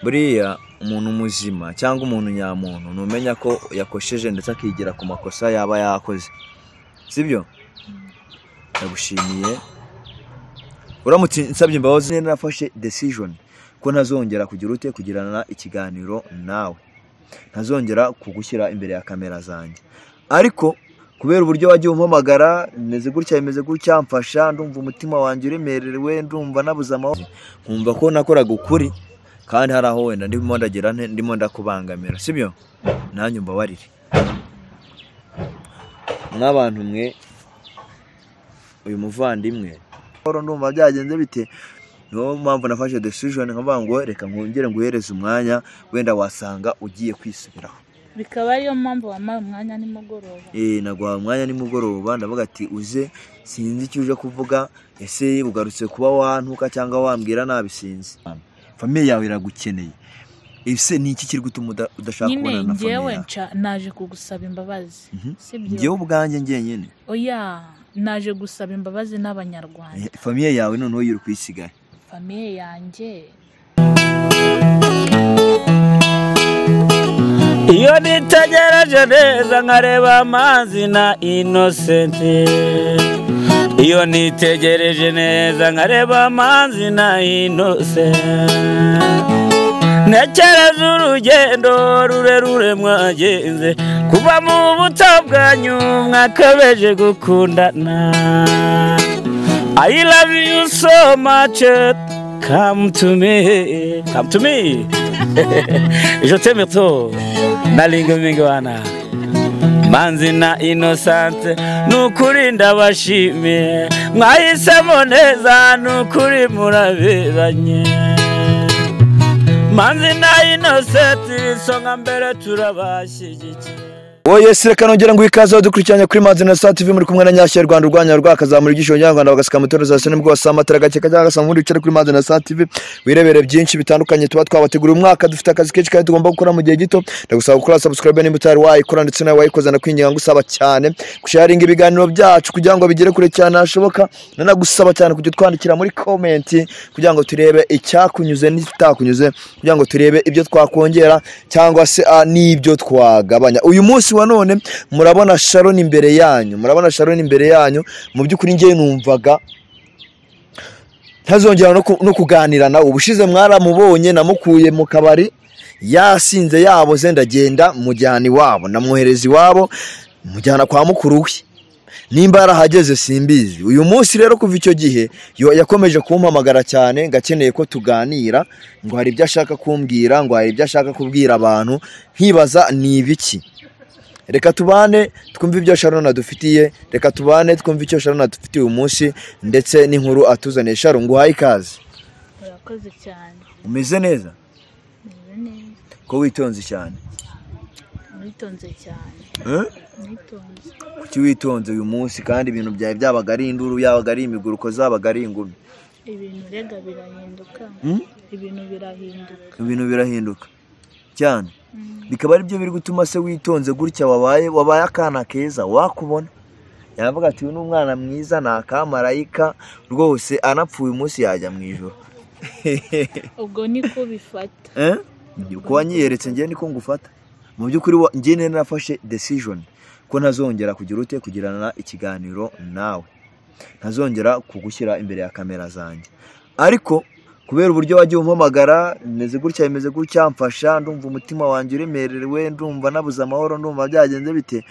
buriya umuntu muzima cyangwa umuntu nyamuntu numenya ko yakosheje ndetse akigira ku makosa yaba yakoze, sibyo? Ndagushimiye. Uramutse nsabye imbabazi nafashe decision ko ntazongera kugira ute kugirana ikiganiro nawe, ntazongera kugushyira imbere ya kamera zanjye. Ariko kubera uburyo wagiye umpamagara meze gutya mfasha, ndumva umutima wanjye uremerewe, ndumva nabuze amahoro, nkumva ko nakoraga ukuri kandi hari aho wenda ndimo ndakubangamira, sibyo? Nanyu mbabarire. Nk'abantu mwe, uyu muvandimwe ndumva byagenze bite, niyo mpamvu nafashe decision nkavuga ngo reka nkongere nguhereze umwanya, wenda wasanga ugiye kwisubiraho. Bikaba ariyo mpamvu wamaye umwanya nimugoroba. Naguha umwanya nimugoroba, ndavuga ati uze, sinzi icyo uje kuvuga, ese ugarutse kuba wantuka cyangwa wambwira nabi, sinzi. Famille yawe iragukeneye. Ese ni iki kiri gutuma udashaka kubona na famille yawe? Ngewe naje kugusaba imbabazi, sibyo? Ngewe ubwanjye ngenyene. Oya, naje gusaba imbabazi n'abanyarwanda. Famille yawe noneho yiri kwisigaye. Famille yanjye iyo nitegereje neza nkareba Manzi na Innocente, iyo nitegereje neza nkareba Manzi na Innocente, ntekereza urugendo rurerure mwagenze kuva mu buto bwanyu mwakabeje gukundana. I love you so much, come to me, come to me. Je t'aime trop, nalinga mingi wana. Manzi na Innocente, nukuri ndabashimiye, mwahisemo neza, nukuri muraberanye. Manzi na Innocente, songa mbere turabashyigikiye. Yesu, reka nongera ngo ikaze dukurikiranye kuri Manzi na TV, muri kumwe na Nyashya Rwanda urwanya rwakazamura igisho nyarwanda bagasika motorization nibwo wasamatara gake kajya gasama muri cyo kuri Manzi na TV, wirebere byinshi bitandukanye tuba twabategura umwaka, dufite akazi kenshi kandi tugomba gukora mu gihe gito. Ndagusaba gukora subscribe nimba utari wayikora, ndetse nawe wayikoza na kwinginga ngusaba cyane kusharinga ibiganiro byacu kugira ngo bigere kure cyane hashoboka, nanagusaba cyane kujya twandikira muri comment kugira ngo turebe icyakunyuze n'itakunyuze, kugira ngo turebe ibyo twakongera cyangwa se n'ibyo twagabanya. Uyu munsi wa none murabona Shallon imbere yanyu, mu byukuri ngiye numvaga ntazongera no kuganira nawe. Ubushize mwaramubonye namukuye mu kabari yasinze yaboze, ndagenda mujyana iwabo, namwohereza iwabo mujyana kwa mukuru we, nimba yarahageze simbizi. Uyu munsi rero kuva icyo gihe yakomeje kumpamagara cyane, ngakeneye ko tuganira, ngo hari ibyo ashaka kumbwira, ngo hari ibyo ashaka kubwira abantu, nkibaza ni ibiki. Reka tubane twumve ibyo Shallon adufitiye, reka tubane twumve icyo Shallon adufitiye uyu munsi, ndetse n'inkuru atuzaniye. Shallon, nguhaye ikaze. Urakoze cyane. Umeze neza? Meze neza. Ko witonze cyane? Witonze cyane. Witonze. Kuki witonze uyu munsi kandi ibintu byawe byabaga ari induru, yabaga ari imiguruko, zabaga ari ingumi? Ibintu rega birahinduka. Ibintu birahinduka cyane. Bikaba ari byo biri gutuma se witonze gutya, wabaye akana keza wakubona. Yavuga ati uyu n'umwana mwiza, na kamarayika rwose, anapfuye umunsi yajya mu ijoro. Ubwo niko bifata. Uko wanyiyeretse ngiye niko ngufata. Mu byukuri ngiye nafashe decision ko ntazongera kugira ute kugirana ikiganiro nawe, ntazongera kugushyira imbere ya kamera zanjye. Ariko kubera uburyo wagiye umpamagara meze gutya mfasha, ndumva umutima wanjye uremerewe, ndumva nabuze amahoro, ndumva byagenze bite,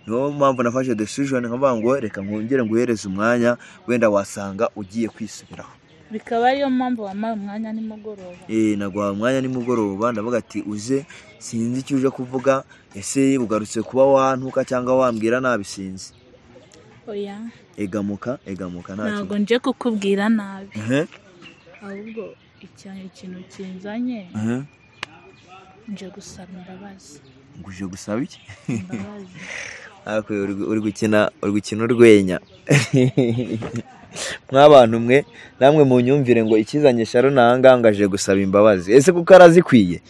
niyo mpamvu nafashe decision nkavuga ngo reka nkongere nguhereze umwanya, wenda wasanga ugiye kwisubiraho. Bikaba ariyo mpamvu wamaye umwanya nimugoroba. Naguha umwanya nimugoroba, ndavuga ati uze, sinzi icyo uje kuvuga, ese ugarutse kuba wantuka cyangwa wambwira nabi, sinzi. Oya, egamuka ntabwo nje kukubwira nabi, ahubwo ikintu kinzanye nje gusaba imbabazi. Nguje gusaba iki? Imbabazi. Ariko uri gukina urwenya. Mw'abantu mwe namwe mu nyumvire ngo ikizanye Shallon ahangaje gusaba imbabazi, ese kuko arazikwiye?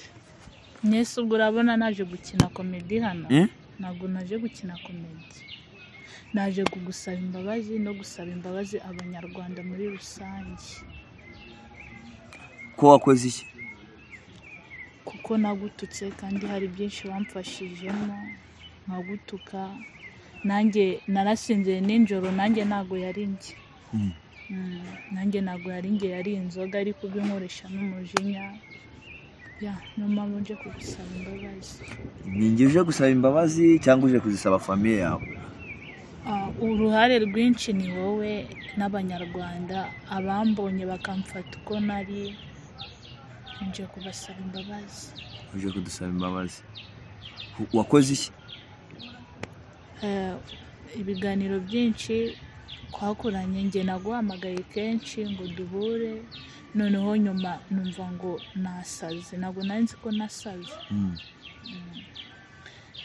Yesu, ubwo urabona naje gukina comedy hano? Ntabwo naje gukina comedy, naje kugusaba imbabazi no gusaba imbabazi abanyarwanda muri rusange. Ko wakoze iki? ko nagututse kandi hari byinshi bamfashijemo nkagutuka nanjye narasinze nijoro nanjye ntago yari njye nanjye ntago yari njye yari inzoga ariko ubinkoresha n'umujinya nyuma nje kugusaba imbabazi. Ninjye uje gusaba imbabazi cyangwa uje kuzisaba famiye yawe? Uruhare rwinshi ni wowe n'abanyarwanda abambonye bakamfata uko nari nje kubasaba imbabazi. Uje kudusaba imbabazi. Wakoze iki? Ibiganiro byinshi twakoranye njye naguhamagaye kenshi ngo duhure noneho nyuma numva ngo nasaze ntabwo nari nzi ko nasaze.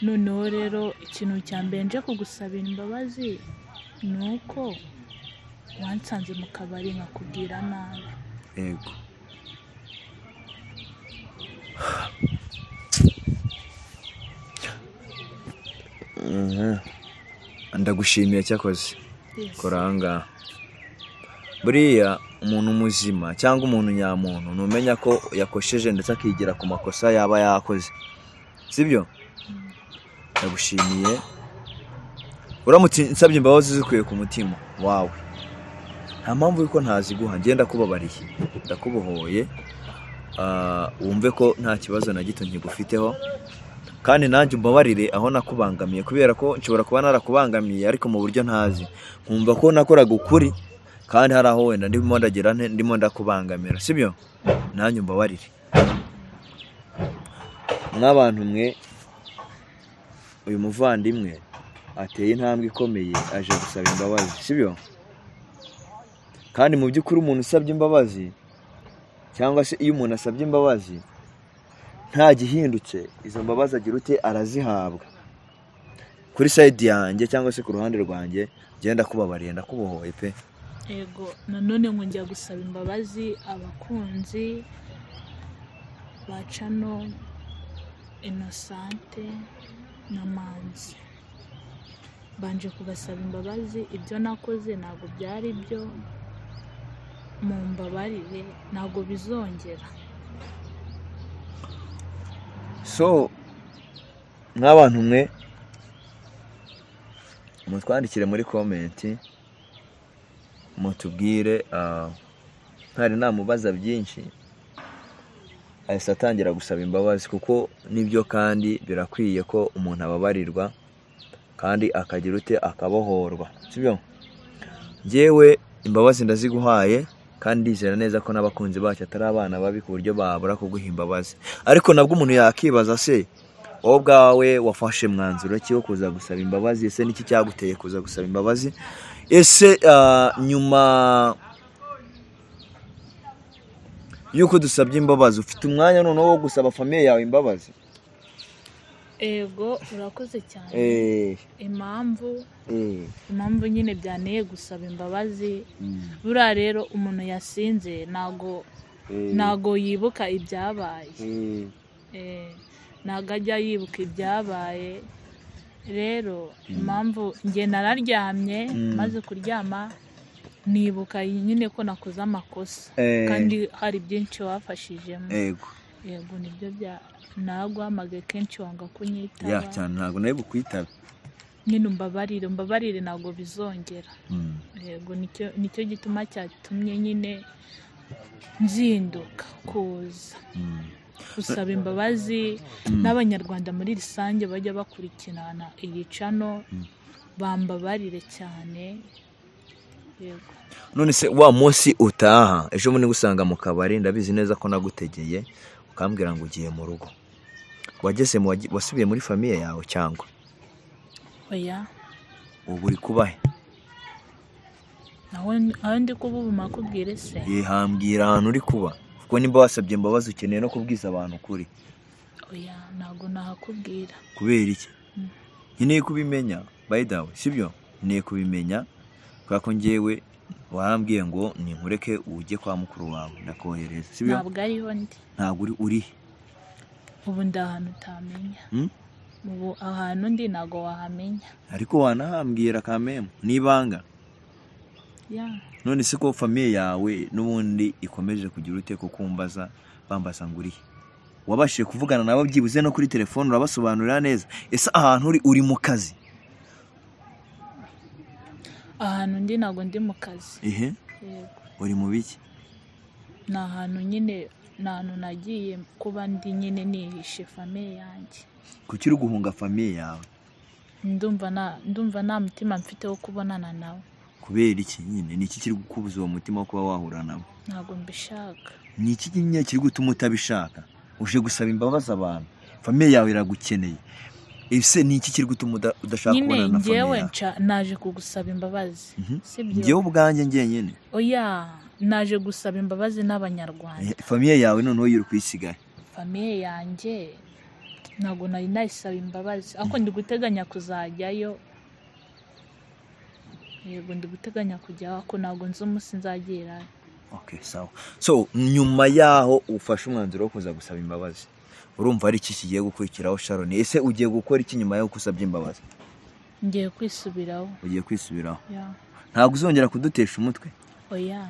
Noneho rero ikintu cya mbere nje kugusabira imbabazi ni uko wansanze mu kabari nkakubwira nabi. Yego. Ndagushimiye cyakoze. Koranga. Buriya umuntu muzima cyangwa umuntu nyamuntu numenya ko yakosheje ndetse akigira ku makosa yaba yakoze. Sibyo? Ndagushimiye. Uramutse nsabye imbabazi zikuye ku mutima wawe. Nta mpamvu yuko ntaziguha ngenda kubabariye. Ndakubohoye. Wumve ko nta kibazo na gito nkigufiteho. Kandi nanjye umbabarire aho nakubangamiye kubera ko nshobora kuba narakubangamiye ariko mu buryo ntazi. Nkumva ko nakoraga ukuri kandi hari aho wenda ndimo ndagira ndimo ndakubangamira. Sibyo? Nanjye umbabarire. N'abantu mwe uyu muvandimwe ateye intambwe ikomeye aje gusaba imbabazi. Sibyo? Kandi mu by'ukuri umuntu usabye imbabazi cyangwa se iyo umuntu asabye imbabazi nta gihindutse izo mbabazi agira ute arazihabwa. Kuri side yanjye cyangwa se ku ruhande rwanjye genda kubabariye ndakubohoye pe. Yego nanone nkungiye gusaba imbabazi abakunzi ba Shallon Innocente na Manzi. Banje kubasaba imbabazi ibyo nakoze ntabwo byari byo mu mbabarire ntabwo bizongera. So nk'abantu mwe mutwandikire muri comment mutubwire ntari namubaza byinshi ahise atangira gusaba imbabazi kuko nibyo kandi birakwiye ko umuntu ababarirwa kandi akagira ute akabohorwa. Sibyo? Njyewe imbabazi ndaziguhaye kandi ndizera neza ko n'abakunzi bacu atari abana babi ku buryo babura kuguha imbabazi. Ariko nabwo umuntu yakibaza se wowe bwawe wafashe mwanzuro ki wo kuza gusaba imbabazi? Ese niki cyaguteye kuza gusaba imbabazi? Ese nyuma yuko dusabye imbabazi ufite umwanya none wo gusaba famiye yawe imbabazi? Ego urakoze cyane. Impamvu nyine byaneye gusaba imbabazi buriya rero umuntu yasinze nago yibuka ibyabaye. Nago ajya yibuka ibyabaye. Rero impamvu njye nararyamye maze kuryama nibuka nyine ko nakoze amakosa kandi hari byinshi wafashijemo. Yego nibyo bya naguhamagaye kenshi wanga kunyitaba. Cyane ntago nawe bukwitaba. Nyine umbabarire ntago bizongera. Yego nicyo gituma cyatumye nyine nzinduka kuza gusaba imbabazi n'abanyarwanda muri rusange bajya bakurikirana iyi Shallon bambabarire cyane. Yego. None se wa munsi utaha ejo muri gusanga mu kabari ndabizi neza ko nagutegeye ukambwira ngo ugiye mu rugo. Wageze wasubiye muri famiye yawe cyangwa? Oya. Ubu uri kubahe? Aho ndi kuba ubu makubwire se? Hambwira ahantu uri kuba kuko nimba wasabye imbabazi ukeneye no kubwiza abantu ukuri. Oya ntago nahakubwira. Kubera iki? Nkeneye kubimenya by the way. Sibyo? Nkeneye kubimenya kubera ko njyewe warambwiye ngo ninkureke ujye kwa mukuru wawe ndakohereza. Sibyo? Ntabwo ariho ndi. Ntabwo uri ubu ndahantu utamenya. Ubu ahantu ndi ntago wahamenya. Ariko wanahambwira kamemo nibanga. None se ko famiye yawe n'ubundi ikomeje kugira ute kukumbaza bambaza ngo uri? wabashije kuvugana nabo byibuze no kuri telefone urabasobanurira neza? Ese ahantu uri mu kazi? ahantu ndi ntago ndi mu kazi. Yego. Uri mu biki? Ni ahantu nyine nahantu nagiye kuba ndi nyine nihishe famiye yanjye. Kuki uri guhunga famiye yawe? Ndumva nta mutima mfite wo kubonana nawe. Kubera iki nyine? Ni iki kiri gukubuza uwo mutima wo kuba wahura nabo? Ntago mbishaka. Ni iki nyine kiri gutuma utabishaka? Uje gusaba imbabazi abantu, famiye yawe iragukeneye. Ese ni iki kiri gutuma udashaka kubonana na famiye yawe? Nyine njyewe naje kugusaba imbabazi. Sibyo? Njyewe ubwanjye njyenyine. Oya, naje gusaba imbabazi n'abanyarwanda. Famiye yawe noneho yiri kwisigaye. Famiye yanjye ntago nari nayisaba imbabazi, ariko ndi guteganya kuzajyayo. Yego ndi guteganya kujyaho, ariko ntago nzi umunsi nzagerayo. Okay, sawa. So nyuma yaho ufashe umwanzuro wo kuza gusaba imbabazi, urumva ari iki kigiye gukurikiraho Shallon? Ese ugiye gukora iki nyuma yo gusabye imbabazi? Ngiye kwisubiraho. Ugiye kwisubiraho? Yeah. Ntabwo uzongera kudutesha umutwe? Oya.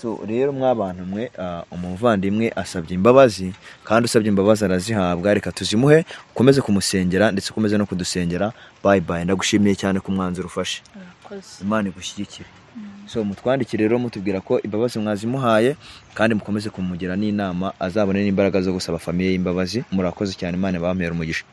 So rero mwabantu mwe, umuvandimwe asabye imbabazi, kandi usabye imbabazi arazihabwa. Reka tuzimuhe, ukomeze kumusengera ndetse ukomeze no kudusengera. Bye bye, ndagushimiye cyane ku mwanzuro ufashe. Imana igushyigikire. So mutwandikire rero mutubwira ko imbabazi mwazimuhaye, kandi mukomeze kumugira n'inama azabone n'imbaraga zo gusaba famiye y'imbabazi. Murakoze cyane, Imana ibampere umugisha.